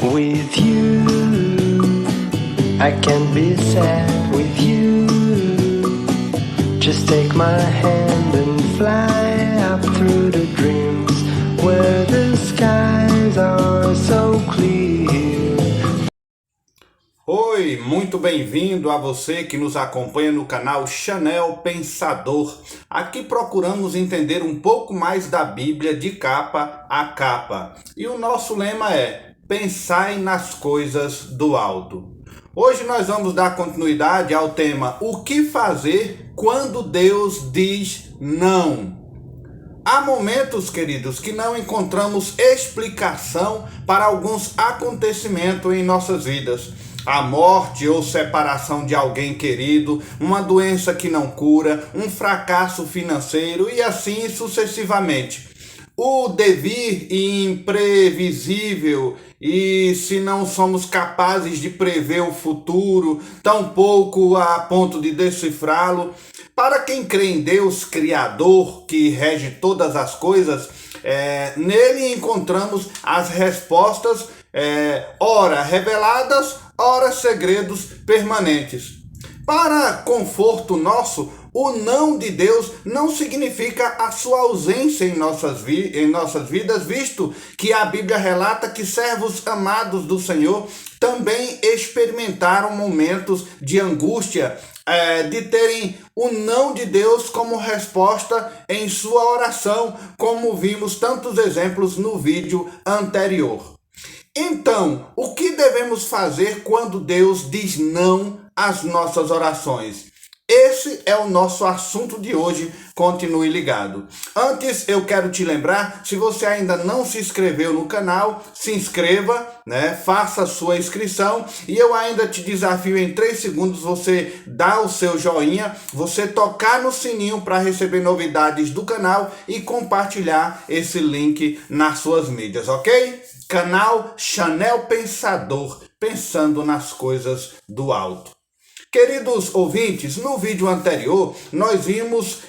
With you, I can be sad with you. Just take my hand and fly up through the dreams where the skies are so clear. Oi, muito bem-vindo a você que nos acompanha no canal Chanel Pensador. Aqui procuramos entender um pouco mais da Bíblia de capa a capa. E o nosso lema é: pensai nas coisas do alto. Hoje nós vamos dar continuidade ao tema O que fazer quando Deus diz não? Há momentos, queridos, que não encontramos explicação para alguns acontecimentos em nossas vidas. A morte ou separação de alguém querido, uma doença que não cura, um fracasso financeiro e assim sucessivamente. O devir imprevisível, e se não somos capazes de prever o futuro, tampouco a ponto de decifrá-lo. Para quem crê em Deus Criador, que rege todas as coisas, nele encontramos as respostas, ora reveladas, ora segredos permanentes. Para conforto nosso, o não de Deus não significa a sua ausência em nossas vidas, visto que a Bíblia relata que servos amados do Senhor também experimentaram momentos de angústia, de terem o não de Deus como resposta em sua oração, como vimos tantos exemplos no vídeo anterior. Então, o que devemos fazer quando Deus diz não às nossas orações? Esse é o nosso assunto de hoje, continue ligado. Antes eu quero te lembrar, se você ainda não se inscreveu no canal, se inscreva, faça a sua inscrição e eu ainda te desafio em 3 segundos você dar o seu joinha, você tocar no sininho para receber novidades do canal e compartilhar esse link nas suas mídias, ok? Canal Chanel Pensador, pensando nas coisas do alto. Queridos ouvintes, no vídeo anterior nós vimos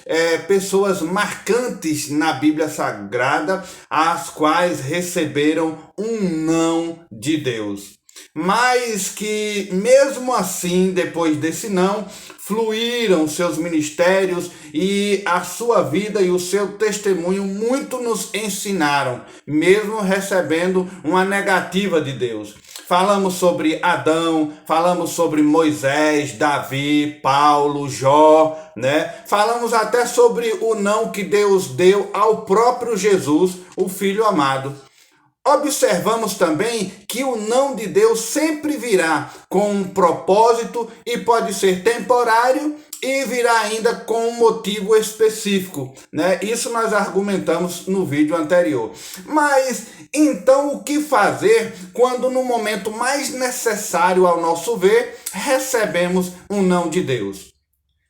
pessoas marcantes na Bíblia Sagrada, as quais receberam um não de Deus. Mas que mesmo assim, depois desse não, fluíram seus ministérios e a sua vida e o seu testemunho muito nos ensinaram, mesmo recebendo uma negativa de Deus. Falamos sobre Adão, falamos sobre Moisés, Davi, Paulo, Jó, Falamos até sobre o não que Deus deu ao próprio Jesus, o Filho amado. Observamos também que o não de Deus sempre virá com um propósito e pode ser temporário e virá ainda com um motivo específico, Isso nós argumentamos no vídeo anterior. Mas então o que fazer quando no momento mais necessário ao nosso ver recebemos um não de Deus?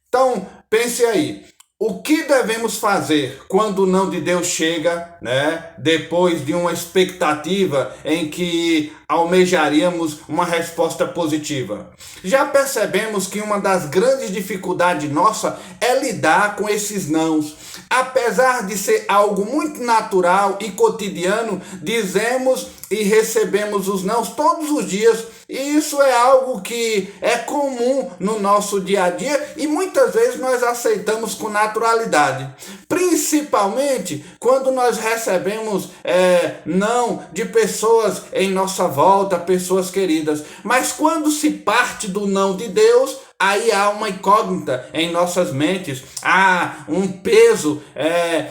Então pense aí. O que devemos fazer quando o não de Deus chega, depois de uma expectativa em que almejaríamos uma resposta positiva? Já percebemos que uma das grandes dificuldades nossa é lidar com esses nãos. Apesar de ser algo muito natural e cotidiano, dizemos e recebemos os nãos todos os dias. E isso é algo que é comum no nosso dia a dia e muitas vezes nós aceitamos com naturalidade. Principalmente quando nós recebemos não de pessoas em nossa volta, pessoas queridas. Mas quando se parte do não de Deus, aí há uma incógnita em nossas mentes, há um peso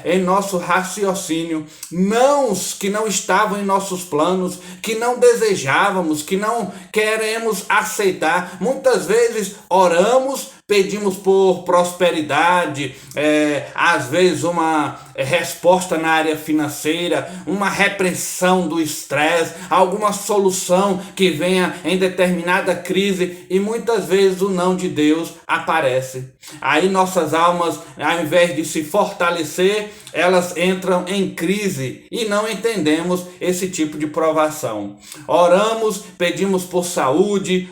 em nosso raciocínio, nãos que não estavam em nossos planos, que não desejávamos, que não queremos aceitar. Muitas vezes oramos, pedimos por prosperidade, às vezes uma resposta na área financeira, uma repressão do estresse, alguma solução que venha em determinada crise e muitas vezes o não de Deus aparece. Aí nossas almas, ao invés de se fortalecer, elas entram em crise e não entendemos esse tipo de provação. Oramos, pedimos por saúde,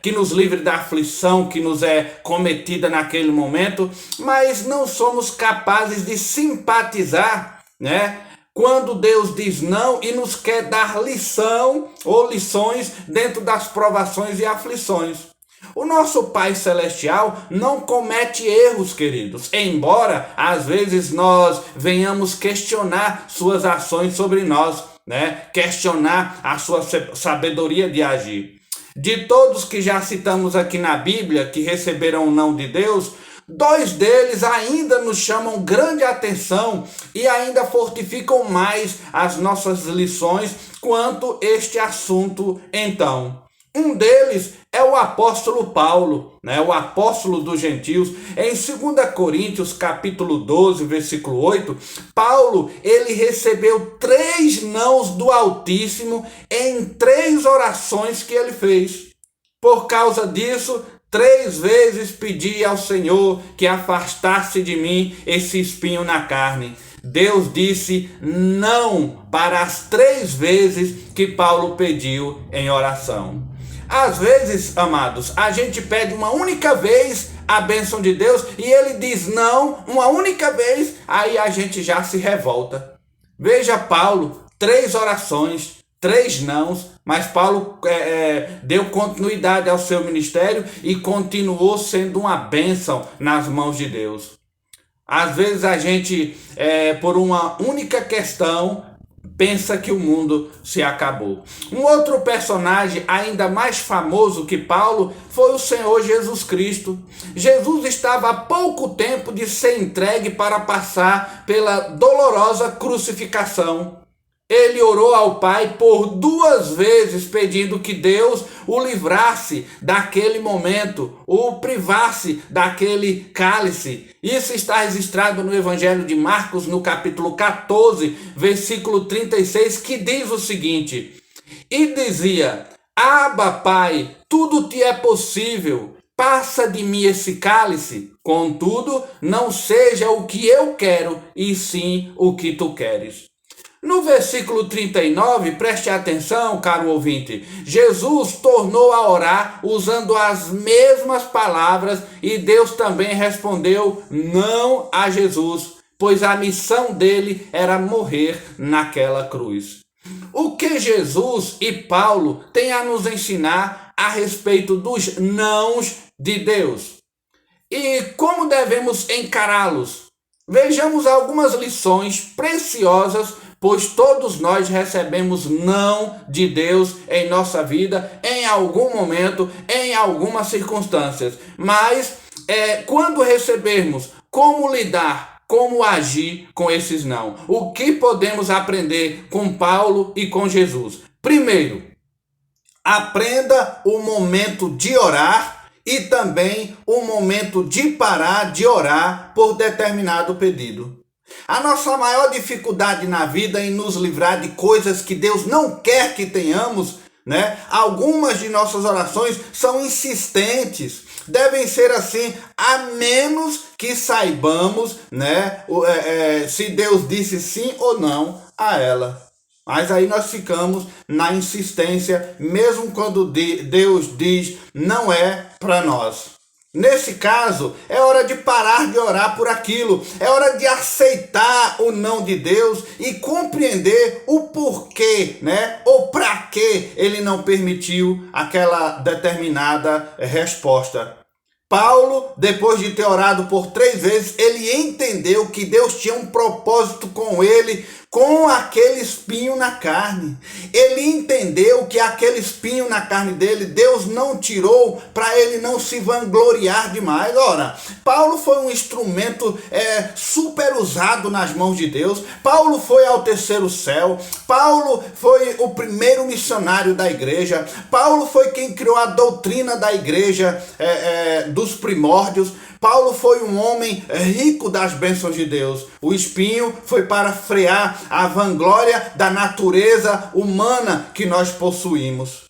que nos livre da aflição que nos é cometida naquele momento, mas não somos capazes de simpatizar, quando Deus diz não e nos quer dar lição ou lições dentro das provações e aflições. O nosso Pai Celestial não comete erros, queridos, embora às vezes nós venhamos questionar suas ações sobre nós, né? Questionar a sua sabedoria de agir. De todos que já citamos aqui na Bíblia, que receberam o não de Deus, 2 deles ainda nos chamam grande atenção e ainda fortificam mais as nossas lições quanto este assunto então. Um deles é o apóstolo Paulo, né? O apóstolo dos gentios. Em 2 Coríntios, capítulo 12, versículo 8, Paulo, ele recebeu 3 nãos do Altíssimo em 3 orações que ele fez. Por causa disso, 3 vezes pedi ao Senhor que afastasse de mim esse espinho na carne. Deus disse não para as 3 vezes que Paulo pediu em oração. Às vezes, amados, a gente pede uma única vez a bênção de Deus e ele diz não uma única vez, aí a gente já se revolta. Veja Paulo, 3 orações, 3 nãos, mas Paulo deu continuidade ao seu ministério e continuou sendo uma bênção nas mãos de Deus. Às vezes a gente, por uma única questão, pensa que o mundo se acabou. Um outro personagem ainda mais famoso que Paulo foi o Senhor Jesus Cristo. Jesus estava há pouco tempo de ser entregue para passar pela dolorosa crucificação. Ele orou ao Pai por 2 vezes pedindo que Deus o livrasse daquele momento, o privasse daquele cálice. Isso está registrado no Evangelho de Marcos, no capítulo 14, versículo 36, que diz o seguinte: E dizia, Abba, Pai, tudo te é possível, passa de mim esse cálice, contudo, não seja o que eu quero, e sim o que tu queres. No versículo 39, preste atenção, caro ouvinte, Jesus tornou a orar usando as mesmas palavras e Deus também respondeu não a Jesus, pois a missão dele era morrer naquela cruz. O que Jesus e Paulo têm a nos ensinar a respeito dos nãos de Deus? E como devemos encará-los? Vejamos algumas lições preciosas, pois todos nós recebemos não de Deus em nossa vida, em algum momento, em algumas circunstâncias. Mas, quando recebermos, como lidar, como agir com esses não? O que podemos aprender com Paulo e com Jesus? Primeiro, aprenda o momento de orar e também o momento de parar de orar por determinado pedido. A nossa maior dificuldade na vida é em nos livrar de coisas que Deus não quer que tenhamos, né? Algumas de nossas orações são insistentes, devem ser assim, a menos que saibamos, né? Se Deus disse sim ou não a ela. Mas aí nós ficamos na insistência, mesmo quando Deus diz não é para nós. Nesse caso, é hora de parar de orar por aquilo, é hora de aceitar o não de Deus e compreender o porquê, né? Ou para que ele não permitiu aquela determinada resposta. Paulo, depois de ter orado por 3 vezes, ele entendeu que Deus tinha um propósito com ele, com aquele espinho na carne. Ele entendeu que aquele espinho na carne dele, Deus não tirou para ele não se vangloriar demais. Ora, Paulo foi um instrumento super usado nas mãos de Deus. Paulo foi ao 3º céu. Paulo foi o primeiro missionário da igreja. Paulo foi quem criou a doutrina da igreja dos primórdios. Paulo foi um homem rico das bênçãos de Deus. O espinho foi para frear a vanglória da natureza humana que nós possuímos.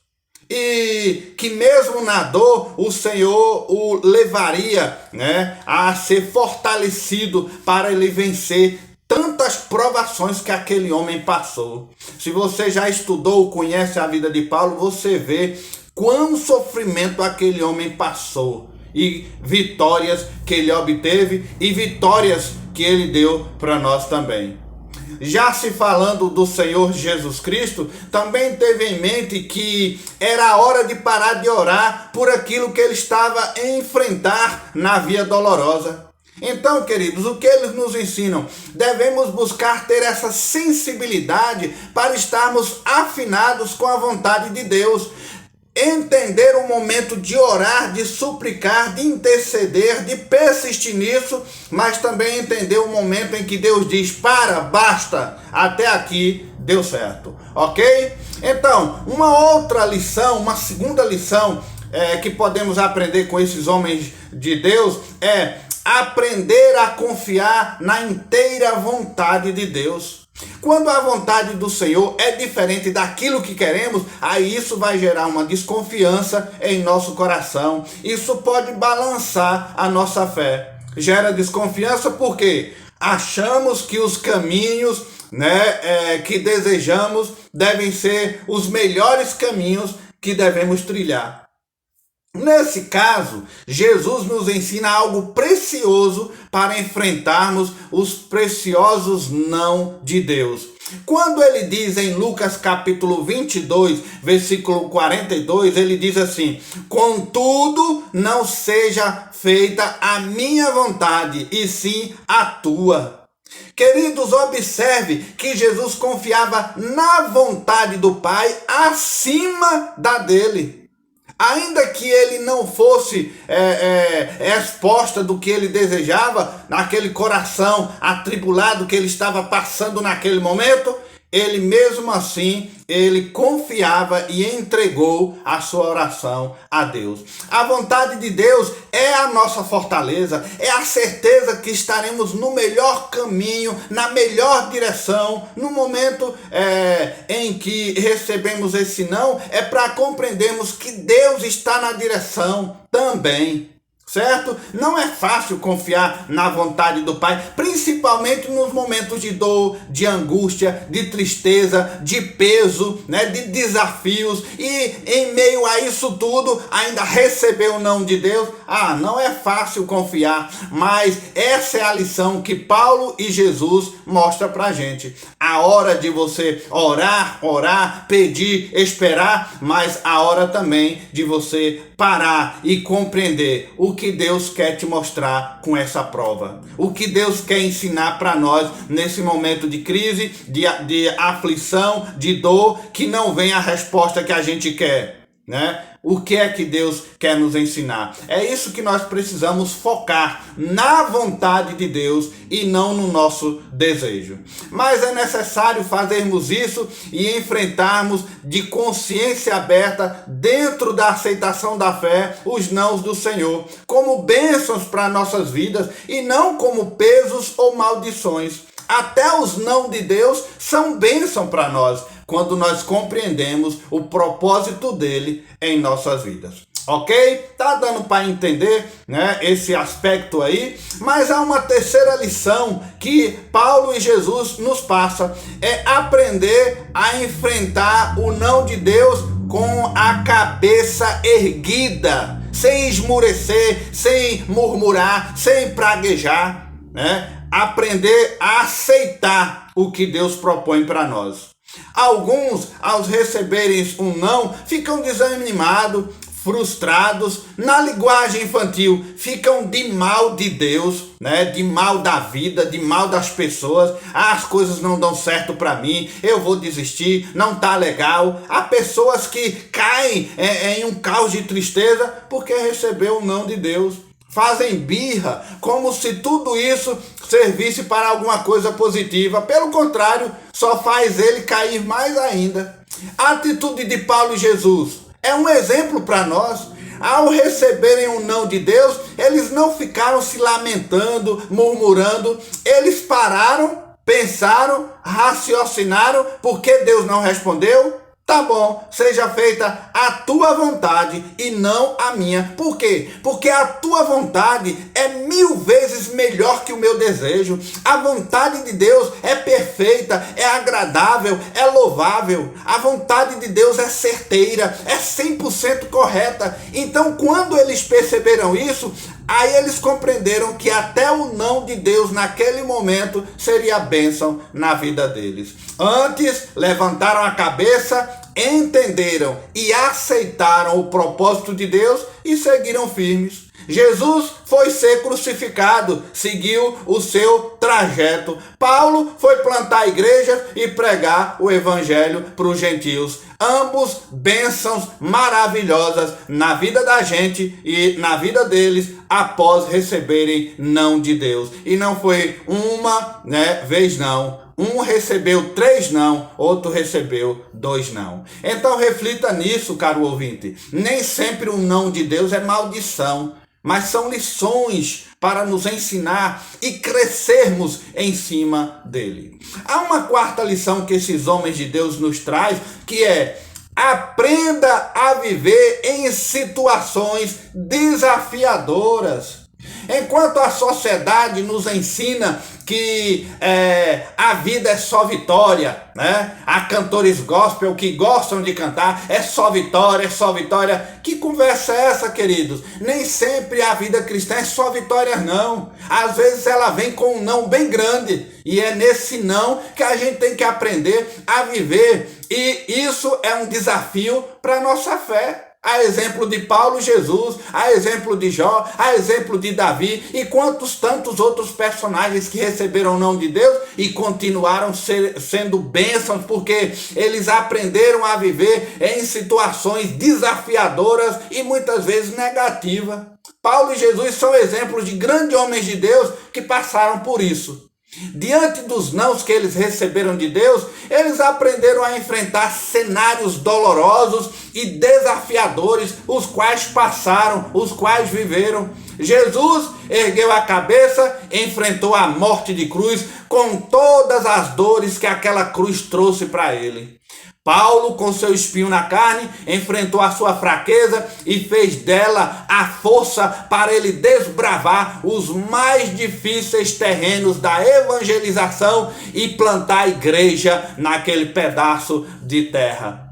E que mesmo na dor, o Senhor o levaria, né, a ser fortalecido para ele vencer tantas provações que aquele homem passou. Se você já estudou ou conhece a vida de Paulo, você vê quão sofrimento aquele homem passou. E vitórias que ele obteve e vitórias que ele deu para nós também. já se falando do Senhor Jesus Cristo, também teve em mente que era a hora de parar de orar por aquilo que ele estava a enfrentar na via dolorosa. Então, queridos, o que eles nos ensinam? Devemos buscar ter essa sensibilidade para estarmos afinados com a vontade de Deus. Entender o momento de orar, de suplicar, de interceder, de persistir nisso, mas também entender o momento em que Deus diz: para, basta, até aqui deu certo, ok? Então, uma outra lição, uma segunda lição que podemos aprender com esses homens de Deus é aprender a confiar na inteira vontade de Deus. Quando a vontade do Senhor é diferente daquilo que queremos, aí isso vai gerar uma desconfiança em nosso coração. Isso pode balançar a nossa fé. Gera desconfiança porque achamos que os caminhos, que desejamos devem ser os melhores caminhos que devemos trilhar. Nesse caso, Jesus nos ensina algo precioso para enfrentarmos os preciosos não de Deus. Quando ele diz em Lucas capítulo 22, versículo 42, ele diz assim: contudo, não seja feita a minha vontade, e sim a tua. Queridos, observe que Jesus confiava na vontade do Pai acima da dele. Ainda que ele não fosse exposta do que ele desejava, naquele coração atribulado que ele estava passando naquele momento, ele mesmo assim, ele confiava e entregou a sua oração a Deus. A vontade de Deus é a nossa fortaleza, é a certeza que estaremos no melhor caminho, na melhor direção. No momento em que recebemos esse não, é para compreendermos que Deus está na direção também. Certo? Não é fácil confiar na vontade do Pai, principalmente nos momentos de dor, de angústia, de tristeza, de peso, de desafios, e em meio a isso tudo ainda receber o não de Deus. Não é fácil confiar, mas essa é a lição que Paulo e Jesus mostram pra gente. A hora de você orar, pedir, esperar, mas a hora também de você parar e compreender o que Deus quer te mostrar com essa prova. O que Deus quer ensinar para nós nesse momento de crise, de aflição, de dor, que não vem a resposta que a gente quer, O que é que Deus quer nos ensinar? É isso que nós precisamos focar, na vontade de Deus e não no nosso desejo. Mas é necessário fazermos isso e enfrentarmos de consciência aberta, dentro da aceitação da fé, os nãos do Senhor, como bênçãos para nossas vidas e não como pesos ou maldições. Até os não de Deus são bênção para nós, quando nós compreendemos o propósito dele em nossas vidas. Ok? Tá dando para entender, esse aspecto aí? Mas há uma terceira lição que Paulo e Jesus nos passam, é aprender a enfrentar o não de Deus com a cabeça erguida, sem esmurecer, sem murmurar, sem praguejar, Aprender a aceitar o que Deus propõe para nós. Alguns, ao receberem um não, ficam desanimados, frustrados, na linguagem infantil, ficam de mal de Deus, de mal da vida, de mal das pessoas. As coisas não dão certo para mim, eu vou desistir, não tá legal. Há pessoas que caem em um caos de tristeza porque recebeu um não de Deus. Fazem birra, como se tudo isso servisse para alguma coisa positiva. Pelo contrário, só faz ele cair mais ainda. A atitude de Paulo e Jesus é um exemplo para nós. Ao receberem o não de Deus, eles não ficaram se lamentando, murmurando. Eles pararam, pensaram, raciocinaram. Por que Deus não respondeu? Tá bom, seja feita a tua vontade e não a minha. Por quê? Porque a tua vontade é 1000 vezes melhor que o meu desejo. A vontade de Deus é perfeita, é agradável, é louvável. A vontade de Deus é certeira, é 100% correta. Então, quando eles perceberam isso, Aí eles compreenderam que até o não de Deus naquele momento seria bênção na vida deles. Antes, levantaram a cabeça, entenderam e aceitaram o propósito de Deus e seguiram firmes. Jesus foi ser crucificado, seguiu o seu trajeto. Paulo foi plantar igrejas e pregar o evangelho para os gentios. Ambos bênçãos maravilhosas na vida da gente e na vida deles após receberem não de Deus. E não foi uma vez não. Um recebeu 3 não, outro recebeu 2 não. Então reflita nisso, caro ouvinte. Nem sempre o não de Deus é maldição, mas são lições para nos ensinar e crescermos em cima dele. Há uma quarta lição que esses homens de Deus nos traz, que é: aprenda a viver em situações desafiadoras. Enquanto a sociedade nos ensina que a vida é só vitória, né? Há cantores gospel que gostam de cantar, é só vitória, é só vitória. Que conversa é essa, queridos? Nem sempre a vida cristã é só vitória, não. Às vezes ela vem com um não bem grande, e é nesse não que a gente tem que aprender a viver. E isso é um desafio para a nossa fé. A exemplo de Paulo e Jesus, a exemplo de Jó, a exemplo de Davi e quantos tantos outros personagens que receberam o não de Deus e continuaram sendo bênçãos porque eles aprenderam a viver em situações desafiadoras e muitas vezes negativas. Paulo e Jesus são exemplos de grandes homens de Deus que passaram por isso. Diante dos nãos que eles receberam de Deus, eles aprenderam a enfrentar cenários dolorosos e desafiadores, os quais passaram, os quais viveram. Jesus ergueu a cabeça, enfrentou a morte de cruz com todas as dores que aquela cruz trouxe para ele. Paulo, com seu espinho na carne, enfrentou a sua fraqueza e fez dela a força para ele desbravar os mais difíceis terrenos da evangelização e plantar a igreja naquele pedaço de terra.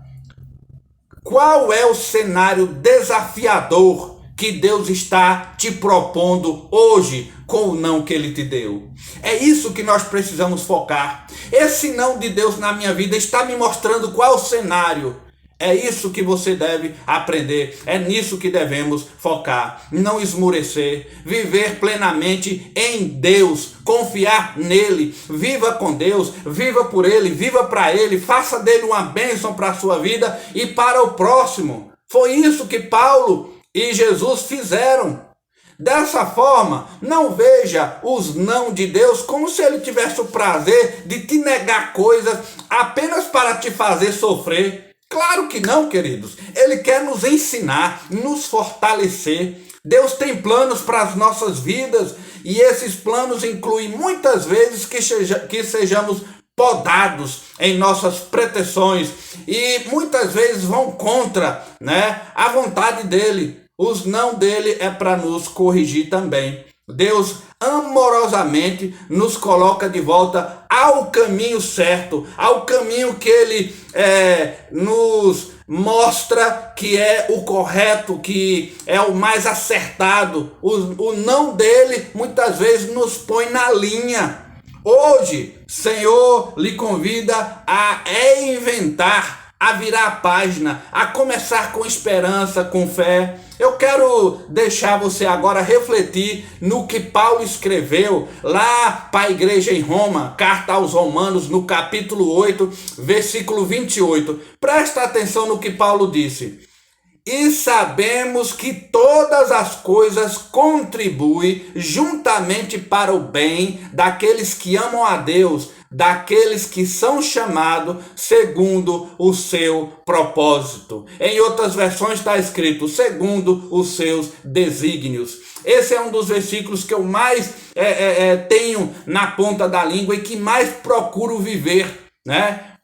Qual é o cenário desafiador que Deus está te propondo hoje com o não que Ele te deu? É isso que nós precisamos focar. Esse não de Deus na minha vida está me mostrando qual é o cenário. É isso que você deve aprender. É nisso que devemos focar. Não esmurecer. Viver plenamente em Deus. Confiar nele. Viva com Deus. Viva por Ele. Viva para Ele. Faça dele uma bênção para a sua vida e para o próximo. Foi isso que Paulo e Jesus fizeram. Dessa forma, não veja os não de Deus como se Ele tivesse o prazer de te negar coisas apenas para te fazer sofrer. Claro que não, queridos. Ele quer nos ensinar, nos fortalecer. Deus tem planos para as nossas vidas e esses planos incluem muitas vezes que sejamos podados em nossas pretensões e muitas vezes vão contra, a vontade dele. Os não dele é para nos corrigir também. Deus amorosamente nos coloca de volta ao caminho certo, ao caminho que Ele nos mostra que é o correto, que é o mais acertado. O não dele muitas vezes nos põe na linha. Hoje, Senhor lhe convida a reinventar, a virar a página, a começar com esperança, com fé. Eu quero deixar você agora refletir no que Paulo escreveu lá para a igreja em Roma, carta aos Romanos, no capítulo 8, versículo 28. Presta atenção no que Paulo disse. E sabemos que todas as coisas contribuem juntamente para o bem daqueles que amam a Deus, daqueles que são chamados segundo o seu propósito. Em outras versões está escrito, segundo os seus desígnios. Esse é um dos versículos que eu mais tenho na ponta da língua e que mais procuro viver,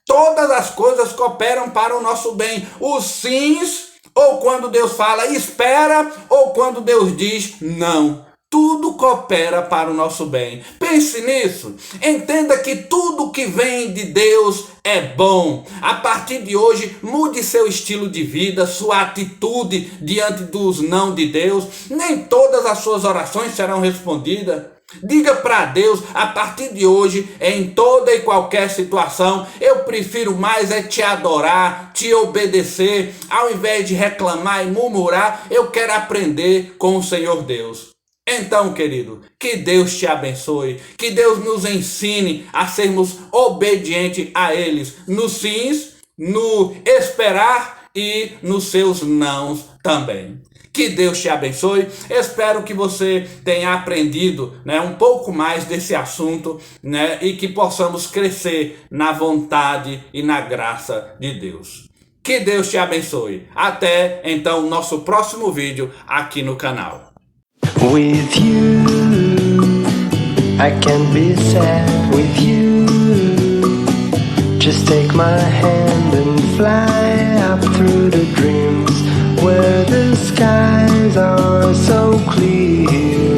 Todas as coisas cooperam para o nosso bem. Os sims, ou quando Deus fala espera, ou quando Deus diz não. tudo coopera para o nosso bem. Pense nisso. Entenda que tudo que vem de Deus é bom. A partir de hoje, mude seu estilo de vida, sua atitude diante dos não de Deus. Nem todas as suas orações serão respondidas. Diga para Deus, a partir de hoje, em toda e qualquer situação, eu prefiro mais é te adorar, te obedecer, ao invés de reclamar e murmurar, eu quero aprender com o Senhor Deus. Então, querido, que Deus te abençoe, que Deus nos ensine a sermos obedientes a eles, nos sims, no esperar e nos seus nãos também. Que Deus te abençoe. Espero que você tenha aprendido, um pouco mais desse assunto, e que possamos crescer na vontade e na graça de Deus. Que Deus te abençoe. Até então o nosso próximo vídeo aqui no canal. With you, I can be sad with you. Just take my hand and fly up through the dreams where the skies are so clear.